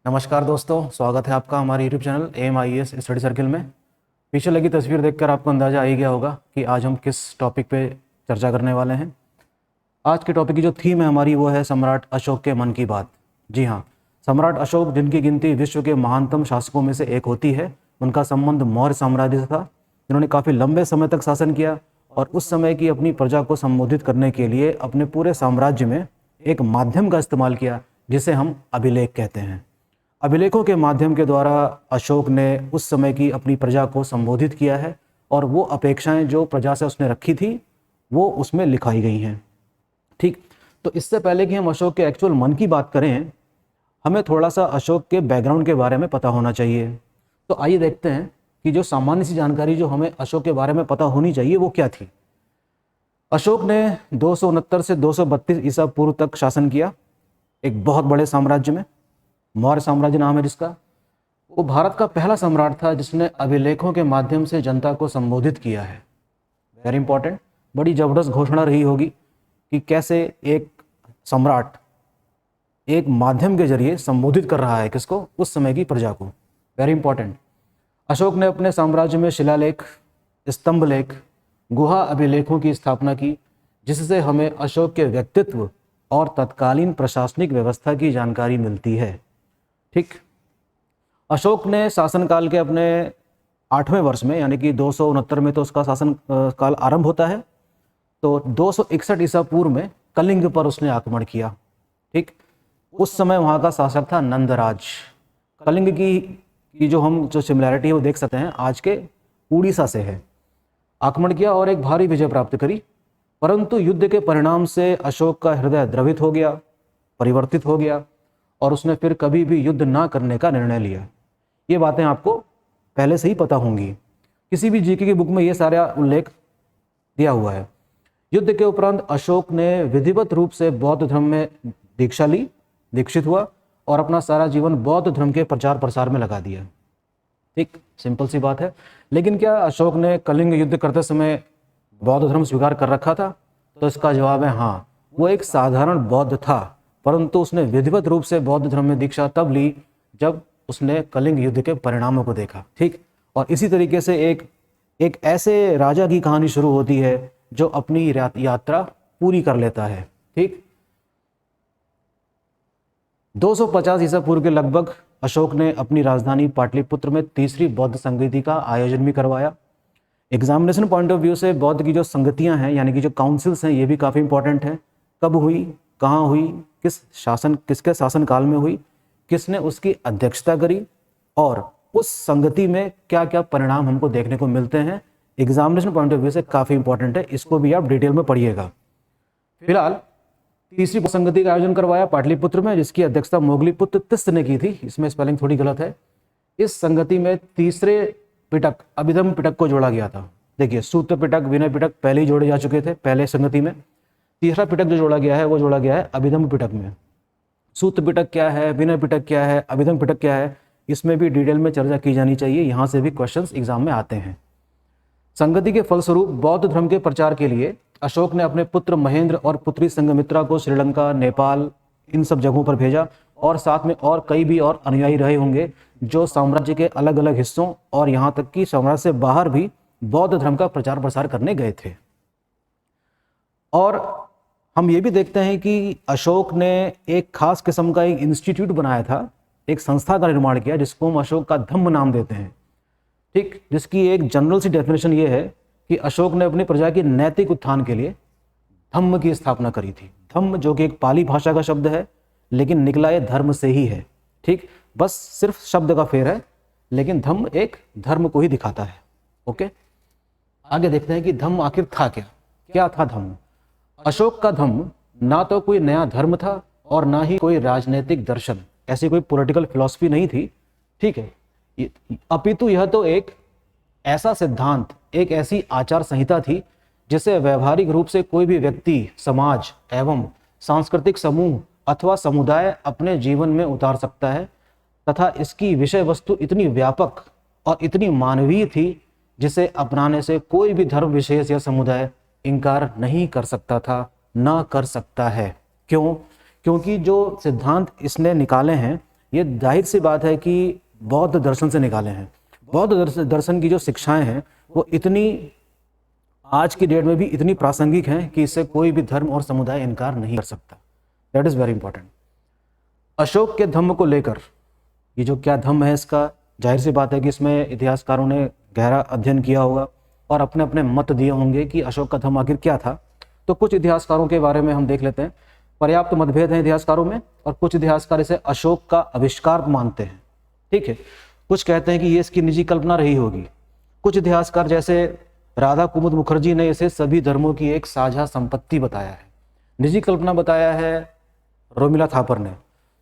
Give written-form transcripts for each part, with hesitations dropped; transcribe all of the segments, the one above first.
नमस्कार दोस्तों, स्वागत है आपका हमारे YouTube channel AMIES study circle में। पीछे लगी तस्वीर देखकर आपको अंदाज़ा आ ही गया होगा कि आज हम किस टॉपिक पे चर्चा करने वाले हैं। आज के टॉपिक की जो थीम है हमारी वो है सम्राट अशोक के मन की बात। जी हाँ, सम्राट अशोक जिनकी गिनती विश्व के महानतम शासकों में से एक होती है, उनका संबंध मौर्य साम्राज्य से था, जिन्होंने काफ़ी लंबे समय तक शासन किया और उस समय की अपनी प्रजा को संबोधित करने के लिए अपने पूरे साम्राज्य में एक माध्यम का इस्तेमाल किया जिसे हम अभिलेख कहते हैं। अभिलेखों के माध्यम के द्वारा अशोक ने उस समय की अपनी प्रजा को संबोधित किया है और वो अपेक्षाएं जो प्रजा से उसने रखी थी वो उसमें लिखाई गई हैं। ठीक, तो इससे पहले कि हम अशोक के एक्चुअल मन की बात करें, हमें थोड़ा सा अशोक के बैकग्राउंड के बारे में पता होना चाहिए। तो आइए देखते हैं कि जो सामान्य सी जानकारी जो हमें अशोक के बारे में पता होनी चाहिए वो क्या थी। अशोक ने 269 से 232 ईसा पूर्व तक शासन किया एक बहुत बड़े साम्राज्य में। मौर्य साम्राज्य नाम है जिसका। वो भारत का पहला सम्राट था जिसने अभिलेखों के माध्यम से जनता को संबोधित किया है। वेरी इंपॉर्टेंट, बड़ी जबरदस्त घोषणा रही होगी कि कैसे एक सम्राट एक माध्यम के जरिए संबोधित कर रहा है किसको, उस समय की प्रजा को। Very important. अशोक ने अपने साम्राज्य में शिलालेख, स्तंभ लेख, गुहा अभिलेखों की स्थापना की, जिससे हमें अशोक के व्यक्तित्व और तत्कालीन प्रशासनिक व्यवस्था की जानकारी मिलती है। ठीक, अशोक ने शासनकाल के अपने 8वें वर्ष में यानी कि 269 में तो उसका शासन काल आरंभ होता है, तो 261 ईसा पूर्व में कलिंग पर उसने आक्रमण किया। ठीक, उस समय वहाँ का शासक था नंदराज। कलिंग की जो सिमिलैरिटी है वो देख सकते हैं, आज के उड़ीसा से है। आक्रमण किया और एक भारी विजय प्राप्त करी, परंतु युद्ध के परिणाम से अशोक का हृदय द्रवित हो गया, परिवर्तित हो गया और उसने फिर कभी भी युद्ध ना करने का निर्णय लिया। ये बातें आपको पहले से ही पता होंगी, किसी भी जीके की बुक में ये सारा उल्लेख दिया हुआ है। युद्ध के उपरांत अशोक ने विधिवत रूप से बौद्ध धर्म में दीक्षा ली, दीक्षित हुआ और अपना सारा जीवन बौद्ध धर्म के प्रचार प्रसार में लगा दिया। ठीक, सिंपल सी बात है। लेकिन क्या अशोक ने कलिंग युद्ध करते समय बौद्ध धर्म स्वीकार कर रखा था? तो इसका जवाब है हाँ, वो एक साधारण बौद्ध था, परंतु उसने विधिवत रूप से बौद्ध धर्म में दीक्षा तब ली जब उसने कलिंग युद्ध के परिणामों को देखा। ठीक, और इसी तरीके से एक ऐसे राजा की कहानी शुरू होती है जो अपनी यात्रा पूरी कर लेता है। ठीक, 250 ईसा पूर्व के लगभग अशोक ने अपनी राजधानी पाटलिपुत्र में तीसरी बौद्ध संगति का आयोजन भी करवाया। एग्जामिनेशन पॉइंट ऑफ व्यू से बौद्ध की जो संगतियां हैं यानी कि जो काउंसिल्स हैं ये भी काफ़ी इंपॉर्टेंट है। कब हुई, कहाँ हुई, किसके शासनकाल में हुई, किसने उसकी अध्यक्षता करी और उस संगति में क्या क्या परिणाम हमको देखने को मिलते हैं, एग्जामिनेशन पॉइंट ऑफ व्यू से काफ़ी इंपॉर्टेंट है। इसको भी आप डिटेल में पढ़िएगा। फिलहाल तीसरी संगति का आयोजन करवाया पाटलिपुत्र में, जिसकी अध्यक्षता मोगलीपुत्र तिस्त ने की थी। इसमें स्पेलिंग थोड़ी गलत है। इस संगति में तीसरे पिटक अभिधम पिटक को जोड़ा गया था। देखिए, सूत्र पिटक, विनय पिटक पहले ही जोड़े जा चुके थे पहले संगति में। तीसरा पिटक जो जोड़ा गया है वो जोड़ा गया है अभिधम पिटक में। सूत्र पिटक क्या है, विनय पिटक क्या है, अभिधम पिटक क्या है, इसमें भी डिटेल में चर्चा की जानी चाहिए। यहाँ से भी क्वेश्चंस एग्जाम में आते हैं। संगति के फलस्वरूप बौद्ध धर्म के प्रचार के लिए अशोक ने अपने पुत्र महेंद्र और पुत्री संघमित्रा को श्रीलंका, नेपाल, इन सब जगहों पर भेजा और साथ में और कई भी और अनुयायी रहे होंगे जो साम्राज्य के अलग अलग हिस्सों और यहाँ तक कि साम्राज्य से बाहर भी बौद्ध धर्म का प्रचार प्रसार करने गए थे। और हम ये भी देखते हैं कि अशोक ने एक खास किस्म का एक इंस्टीट्यूट बनाया था, एक संस्था का निर्माण किया जिसको हम अशोक का धम्म नाम देते हैं। ठीक, जिसकी एक जनरल सी डेफिनेशन ये है कि अशोक ने अपनी प्रजा के नैतिक उत्थान के लिए धम्म की स्थापना करी थी। धम्म जो कि एक पाली भाषा का शब्द है लेकिन निकला ये धर्म से ही है। ठीक, बस सिर्फ शब्द का फेर है, लेकिन धम्म एक धर्म को ही दिखाता है। ओके, आगे देखते हैं कि धम्म आखिर था क्या। क्या था धम्म? अशोक का धम्म ना तो कोई नया धर्म था और ना ही कोई राजनीतिक दर्शन, ऐसी कोई पॉलिटिकल फिलॉसफी नहीं थी। ठीक है, अपितु यह तो एक ऐसा सिद्धांत, एक ऐसी आचार संहिता थी जिसे व्यवहारिक रूप से कोई भी व्यक्ति, समाज एवं सांस्कृतिक समूह अथवा समुदाय अपने जीवन में उतार सकता है, तथा इसकी विषय वस्तु इतनी व्यापक और इतनी मानवीय थी जिसे अपनाने से कोई भी धर्म विशेष या समुदाय इनकार नहीं कर सकता था, ना कर सकता है। क्यों? क्योंकि जो सिद्धांत इसने निकाले हैं ये जाहिर सी बात है कि बौद्ध दर्शन से निकाले हैं। बौद्ध दर्शन की जो शिक्षाएं हैं वो इतनी आज की डेट में भी इतनी प्रासंगिक हैं कि इससे कोई भी धर्म और समुदाय इनकार नहीं कर सकता। That is very important. Ashok के धम्म को लेकर, ये जो क्या धम्म है इसका, जाहिर सी बात है कि इसमें इतिहासकारों ने गहरा अध्ययन किया होगा और अपने अपने मत दिए होंगे कि अशोक का धम्म आखिर क्या था। तो कुछ इतिहासकारों के बारे में हम देख लेते हैं। पर्याप्त मतभेद हैं इतिहासकारों में और कुछ इतिहासकार इसे अशोक का आविष्कार मानते हैं। ठीक है, कुछ कहते हैं कि ये इसकी निजी कल्पना रही होगी। कुछ इतिहासकार जैसे राधा कुमुद मुखर्जी ने इसे सभी धर्मों की एक साझा संपत्ति बताया है। निजी कल्पना बताया है रोमिला थापर ने।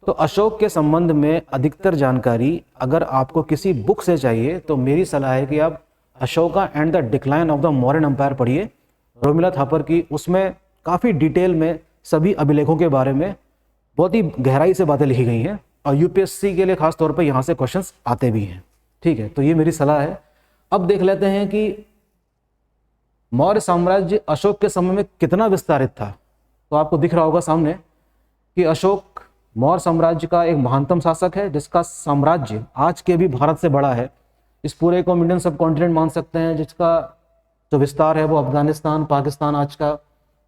तो अशोक के संबंध में अधिकतर जानकारी अगर आपको किसी बुक से चाहिए तो मेरी सलाह है कि आप Ashoka and the decline of the Mauryan empire पढ़िए, रोमिला थापर की। उसमें काफ़ी डिटेल में सभी अभिलेखों के बारे में बहुत ही गहराई से बातें लिखी गई हैं और यूपीएससी के लिए खास तौर पर यहाँ से क्वेश्चंस आते भी हैं। ठीक है, तो ये मेरी सलाह है। अब देख लेते हैं कि मौर्य साम्राज्य अशोक के समय में कितना विस्तारित था। तो आपको दिख रहा होगा सामने कि अशोक मौर्य साम्राज्य का एक महानतम शासक है जिसका साम्राज्य आज के भी भारत से बड़ा है। इस पूरे को हम इंडियन सब कॉन्टिनेंट मान सकते हैं, जिसका जो विस्तार है वो अफगानिस्तान, पाकिस्तान, आज का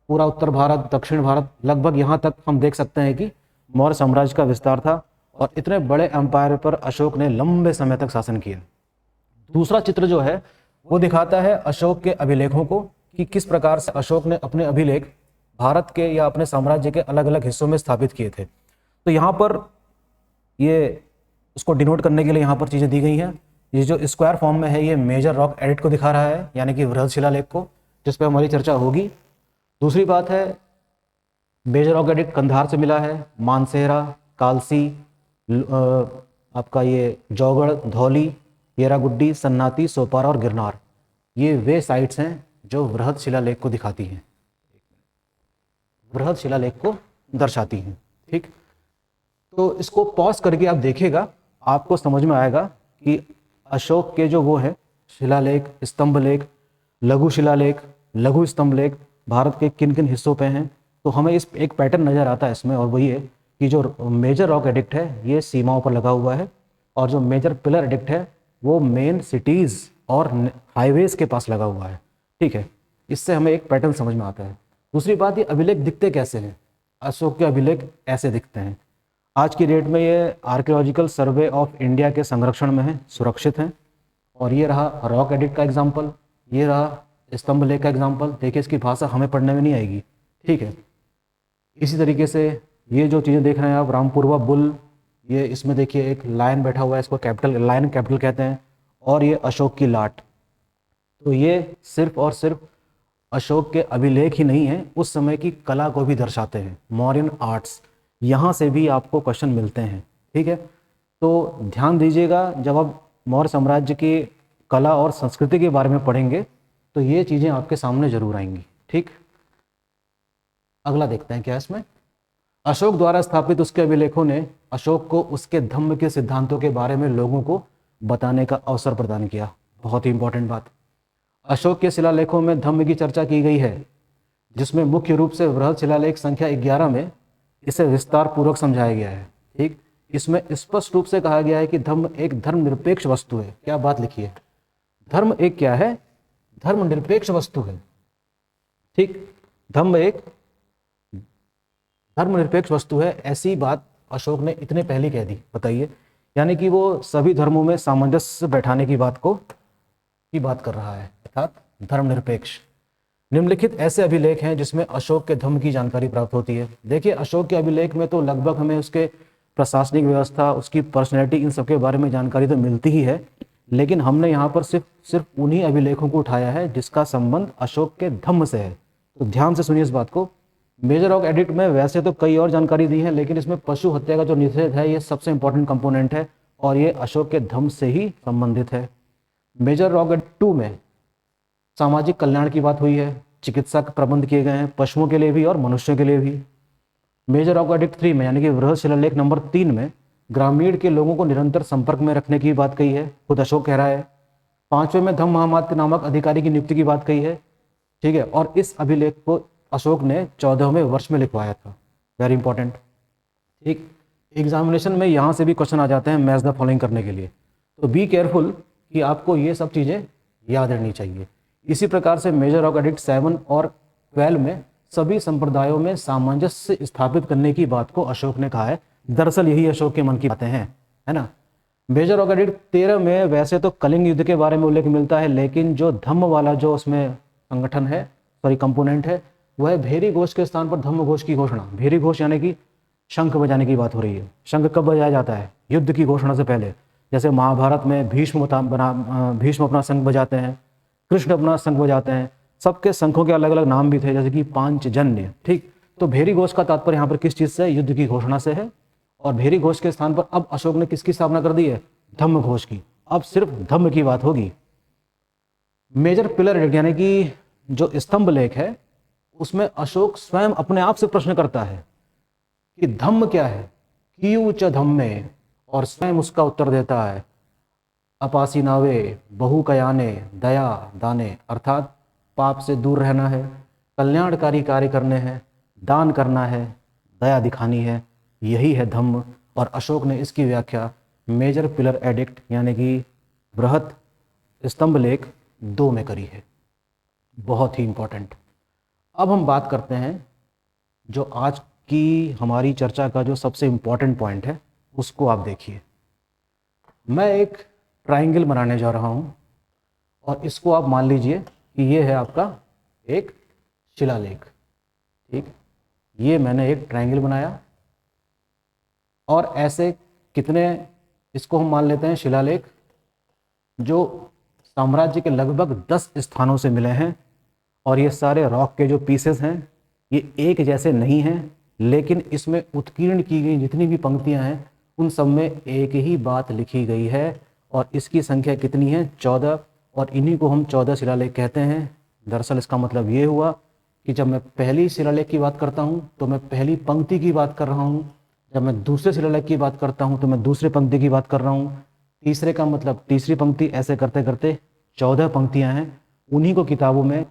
पूरा उत्तर भारत, दक्षिण भारत, लगभग यहाँ तक हम देख सकते हैं कि मौर्य साम्राज्य का विस्तार था। और इतने बड़े एम्पायर पर अशोक ने लंबे समय तक शासन किया। दूसरा चित्र जो है वो दिखाता है अशोक के अभिलेखों को कि किस प्रकार से अशोक ने अपने अभिलेख भारत के या अपने साम्राज्य के अलग अलग हिस्सों में स्थापित किए थे। तो यहाँ पर ये उसको डिनोट करने के लिए यहाँ पर चीज़ें दी गई हैं। ये जो स्क्वायर फॉर्म में है ये मेजर रॉक एडिक्ट को दिखा रहा है, यानी कि वृहद शिलालेख को, जिस पर हमारी चर्चा होगी। दूसरी बात है मेजर रॉक एडिक्ट कंधार से मिला है। मानसेहरा, कालसी, आपका ये जौगढ़, धौली, येरागुड्डी, सन्नाती, सोपारा और गिरनार, ये वे साइट्स हैं जो वृहद शिलालेख को दिखाती हैं, वृहद शिलालेख को दर्शाती हैं। ठीक, तो इसको पॉज करके आप देखिएगा, आपको समझ में आएगा कि अशोक के जो वो है शिलालेख, स्तंभ लेख, लघु शिलालेख, लघु स्तंभ लेख भारत के किन किन हिस्सों पे हैं। तो हमें इस एक पैटर्न नज़र आता है इसमें, और वही है कि जो मेजर रॉक एडिक्ट है ये सीमाओं पर लगा हुआ है और जो मेजर पिलर एडिक्ट है वो मेन सिटीज़ और हाईवेज के पास लगा हुआ है। ठीक है, इससे हमें एक पैटर्न समझ में आता है। दूसरी बात, ये अभिलेख दिखते कैसे हैं। अशोक के अभिलेख ऐसे दिखते हैं। आज की डेट में ये आर्कियोलॉजिकल सर्वे ऑफ इंडिया के संरक्षण में है, सुरक्षित हैं। और ये रहा रॉक एडिक्ट का एग्जाम्पल, ये रहा स्तंभ लेख का एग्जाम्पल। देखिए इसकी भाषा हमें पढ़ने में नहीं आएगी। ठीक है, इसी तरीके से ये जो चीज़ें देख रहे हैं आप, रामपुरवा बुल, ये इसमें देखिए एक लायन बैठा हुआ है, इसको कैपिटल लायन कैपिटल कहते हैं। और ये अशोक की लाट। तो ये सिर्फ और सिर्फ अशोक के अभिलेख ही नहीं हैं, उस समय की कला को भी दर्शाते हैं, मौर्यन आर्ट्स। यहाँ से भी आपको क्वेश्चन मिलते हैं। ठीक है, तो ध्यान दीजिएगा, जब आप मौर्य साम्राज्य की कला और संस्कृति के बारे में पढ़ेंगे तो ये चीज़ें आपके सामने जरूर आएंगी। ठीक, अगला देखते हैं क्या इसमें। अशोक द्वारा स्थापित उसके अभिलेखों ने अशोक को उसके धम्म के सिद्धांतों के बारे में लोगों को बताने का अवसर प्रदान किया। बहुत ही इंपॉर्टेंट बात, अशोक के शिलालेखों में धम्म की चर्चा की गई है, जिसमें मुख्य रूप से वृहद शिलालेख संख्या 11 में इसे विस्तार पूर्वक समझाया गया है। ठीक, इसमें स्पष्ट रूप से कहा गया है कि धम्म एक धर्मनिरपेक्ष वस्तु है। क्या बात लिखी है, धर्म एक क्या है, धर्मनिरपेक्ष वस्तु है। ठीक, धम्म एक धर्मनिरपेक्ष वस्तु है, ऐसी बात अशोक ने इतने पहले कह दी। बताइए, यानी कि वो सभी धर्मों में सामंजस्य बैठाने की बात कर रहा है, अर्थात धर्मनिरपेक्ष। निम्नलिखित ऐसे अभिलेख हैं जिसमें अशोक के धम्म की जानकारी प्राप्त होती है। देखिए अशोक के अभिलेख में तो लगभग हमें उसके प्रशासनिक व्यवस्था, उसकी पर्सनैलिटी, इन सब के बारे में जानकारी तो मिलती ही है, लेकिन हमने यहाँ पर सिर्फ उन्हीं अभिलेखों को उठाया है जिसका संबंध अशोक के धम्म से है। तो ध्यान से सुनिए इस बात को। मेजर रॉक एडिक्ट में वैसे तो कई और जानकारी दी है, लेकिन इसमें पशु हत्या का जो निषेध है ये सबसे इंपॉर्टेंट कंपोनेंट है और ये अशोक के धम्म से ही संबंधित है। मेजर रॉक एडिक्ट 2 में सामाजिक कल्याण की बात हुई है, चिकित्सा के प्रबंध किए गए हैं, पशुओं के लिए भी और मनुष्यों के लिए भी। मेजर रॉक एडिक्ट 3 में यानी कि वृहद शिलालेख नंबर 3 में ग्रामीण के लोगों को निरंतर संपर्क में रखने की बात कही है, खुद अशोक कह रहा है। 5वें में धम्म महामात्य नामक अधिकारी की नियुक्ति की बात कही है। ठीक है, और इस अभिलेख को अशोक ने 14वें वर्ष में लिखवाया था। Very important. ठीक, एग्जामिनेशन में यहाँ से भी क्वेश्चन आ जाते हैं मैच द फॉलोइंग करने के लिए, तो बी केयरफुल कि आपको ये सब चीज़ें याद रहनी चाहिए। इसी प्रकार से मेजर रॉक एडिक्ट 7 और 12 में सभी संप्रदायों में सामंजस्य स्थापित करने की बात को अशोक ने कहा है। दरअसल यही अशोक के मन की बातें हैं, है ना। मेजर रॉक एडिक्ट 13 में वैसे तो कलिंग युद्ध के बारे में उल्लेख मिलता है, लेकिन जो धम्म वाला जो उसमें संगठन है, सॉरी कंपोनेंट है, वह भेरी घोष के स्थान पर धम्म घोष की घोषणा। भेरी घोष यानी कि शंख बजाने की बात हो रही है। शंख कब बजाया जाता है? युद्ध की घोषणा से पहले। जैसे महाभारत में भीष्म अपना शंख बजाते हैं, कृष्ण अपना शंख बजाते हैं, सबके शंखों के अलग अलग नाम भी थे, जैसे कि पांचजन्य। ठीक, तो भेरी घोष का तात्पर्य यहाँ पर किस चीज़ से? युद्ध की घोषणा से है। और भेरी घोष के स्थान पर अब अशोक ने किसकी स्थापना कर दी है? धम्म घोष की। अब सिर्फ धम्म की बात होगी। मेजर पिलर एडिक्ट यानी कि जो स्तंभ लेख है, उसमें अशोक स्वयं अपने आप से प्रश्न करता है कि धम्म क्या है, कियु च धम्मे, और स्वयं उसका उत्तर देता है अपासी नावे बहु कयाने दया दाने, अर्थात पाप से दूर रहना है, कल्याणकारी कार्य करने हैं, दान करना है, दया दिखानी है, यही है धम्म। और अशोक ने इसकी व्याख्या मेजर पिलर एडिक्ट यानी कि बृहत स्तंभ लेख 2 में करी है। बहुत ही इंपॉर्टेंट। अब हम बात करते हैं जो आज की हमारी चर्चा का जो सबसे इम्पॉर्टेंट पॉइंट है, उसको आप देखिए। मैं एक ट्रायंगल बनाने जा रहा हूँ और इसको आप मान लीजिए कि ये है आपका एक शिलालेख। ठीक, ये मैंने एक ट्रायंगल बनाया और ऐसे कितने, इसको हम मान लेते हैं शिलालेख, जो साम्राज्य के लगभग 10 स्थानों से मिले हैं। और ये सारे रॉक के जो पीसेस हैं ये एक जैसे नहीं हैं, लेकिन इसमें उत्कीर्ण की गई जितनी भी पंक्तियां हैं उन सब में एक ही बात लिखी गई है। और इसकी संख्या कितनी है? 14। और इन्हीं को हम 14 शिलालेख कहते हैं। दरअसल इसका मतलब ये हुआ कि जब मैं पहली शिलालेख की बात करता हूँ तो मैं पहली पंक्ति की बात कर रहा हूँ, जब मैं दूसरे शिलालेख की बात करता हूँ तो मैं दूसरे पंक्ति की बात कर रहा हूँ, तीसरे का मतलब तीसरी पंक्ति, ऐसे करते करते 14 पंक्तियाँ हैं। उन्हीं को किताबों में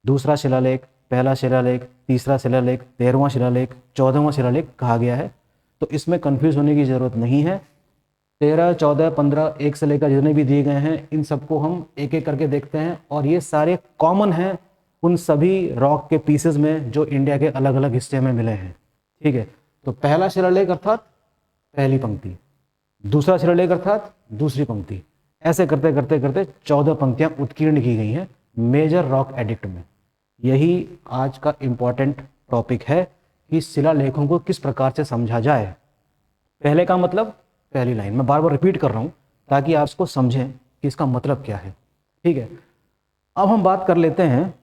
दूसरा शिलालेख, पहला शिलालेख, तीसरा शिलालेख, 13वां शिलालेख, 14वां शिलालेख कहा गया है। तो इसमें कन्फ्यूज होने की ज़रूरत नहीं है। 13, 14, 15, 1 से लेकर जितने भी दिए गए हैं इन सबको हम एक एक करके देखते हैं। और ये सारे कॉमन हैं उन सभी रॉक के पीसेस में जो इंडिया के अलग अलग हिस्से में मिले हैं। ठीक है, तो पहला शिलालेख अर्थात पहली पंक्ति, दूसरा शिलालेख अर्थात दूसरी पंक्ति, ऐसे करते करते करते 14 पंक्तियां उत्कीर्ण की गई हैं मेजर रॉक एडिक्ट में। यही आज का इम्पॉर्टेंट टॉपिक है कि शिलालेखों को किस प्रकार से समझा जाए। पहले का मतलब पहली लाइन, मैं बार बार रिपीट कर रहा हूँ ताकि आप इसको समझें कि इसका मतलब क्या है। ठीक है, अब हम बात कर लेते हैं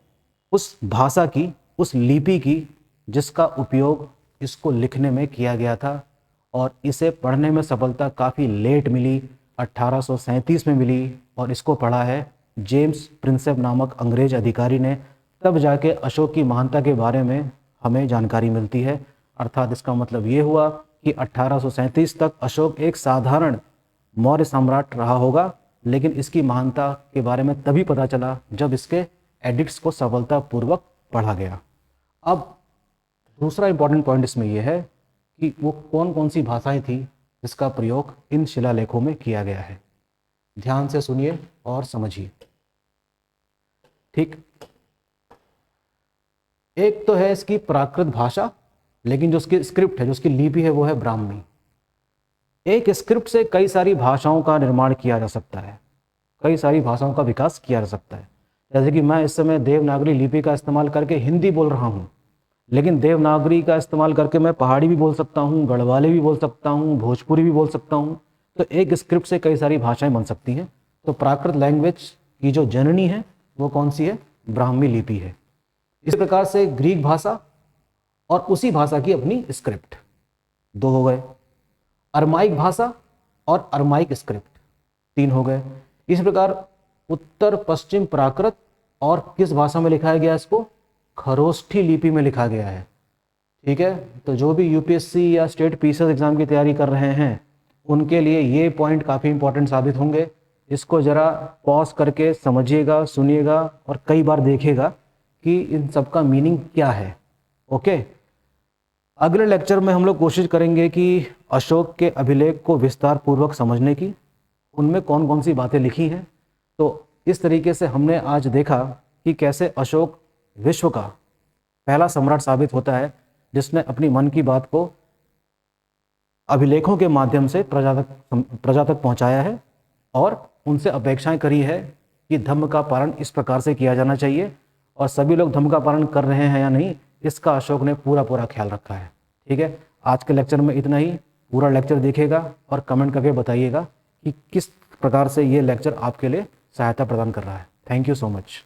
उस भाषा की, उस लिपि की जिसका उपयोग इसको लिखने में किया गया था। और इसे पढ़ने में सफलता काफ़ी लेट मिली, 1837 में मिली। और इसको पढ़ा है जेम्स प्रिंसेप नामक अंग्रेज अधिकारी ने। तब जाके अशोक की महानता के बारे में हमें जानकारी मिलती है। अर्थात इसका मतलब ये हुआ कि 1837 तक अशोक एक साधारण मौर्य सम्राट रहा होगा, लेकिन इसकी महानता के बारे में तभी पता चला जब इसके एडिक्ट्स को सफलतापूर्वक पढ़ा गया। अब दूसरा इंपॉर्टेंट पॉइंट इसमें यह है कि वो कौन कौन सी भाषाएं थी जिसका प्रयोग इन शिलालेखों में किया गया है। ध्यान से सुनिए और समझिए। ठीक, एक तो है इसकी प्राकृत भाषा, लेकिन जो उसकी स्क्रिप्ट है, जो उसकी लिपि है, वो है ब्राह्मी। एक स्क्रिप्ट से कई सारी भाषाओं का निर्माण किया जा सकता है, कई सारी भाषाओं का विकास किया जा सकता है। जैसे कि मैं इस समय देवनागरी लिपि का इस्तेमाल करके हिंदी बोल रहा हूँ, लेकिन देवनागरी का इस्तेमाल करके मैं पहाड़ी भी बोल सकता हूँ, गढ़वाली भी बोल सकता हूँ, भोजपुरी भी बोल सकता हूँ। तो एक स्क्रिप्ट से कई सारी भाषाएं बन सकती हैं। तो प्राकृत लैंग्वेज की जो जननी है वो कौन सी है? ब्राह्मी लिपि है। इस प्रकार से ग्रीक भाषा और उसी भाषा की अपनी स्क्रिप्ट, 2 हो गए। अरमाइक भाषा और अरमाइक स्क्रिप्ट, 3 हो गए। इस प्रकार उत्तर पश्चिम प्राकृत और किस भाषा में लिखाया गया? इसको खरोष्ठी लिपि में लिखा गया है। ठीक है, तो जो भी यूपीएससी या स्टेट पीसीएस एग्जाम की तैयारी कर रहे हैं उनके लिए ये पॉइंट काफ़ी इंपॉर्टेंट साबित होंगे। इसको ज़रा पॉज करके समझिएगा, सुनिएगा और कई बार देखिएगा कि इन सब का मीनिंग क्या है। ओके, अगले लेक्चर में हम लोग कोशिश करेंगे कि अशोक के अभिलेख को विस्तार पूर्वक समझने की, उनमें कौन कौन सी बातें लिखी हैं। तो इस तरीके से हमने आज देखा कि कैसे अशोक विश्व का पहला सम्राट साबित होता है जिसने अपनी मन की बात को अभिलेखों के माध्यम से प्रजा तक पहुंचाया है और उनसे अपेक्षाएं करी है कि धम्म का पालन इस प्रकार से किया जाना चाहिए, और सभी लोग धम्म का पालन कर रहे हैं या नहीं, इसका अशोक ने पूरा पूरा ख्याल रखा है। ठीक है, आज के लेक्चर में इतना ही। पूरा लेक्चर देखिएगा और कमेंट करके बताइएगा कि किस प्रकार से ये लेक्चर आपके लिए सहायता प्रदान कर रहा है। Thank you so much.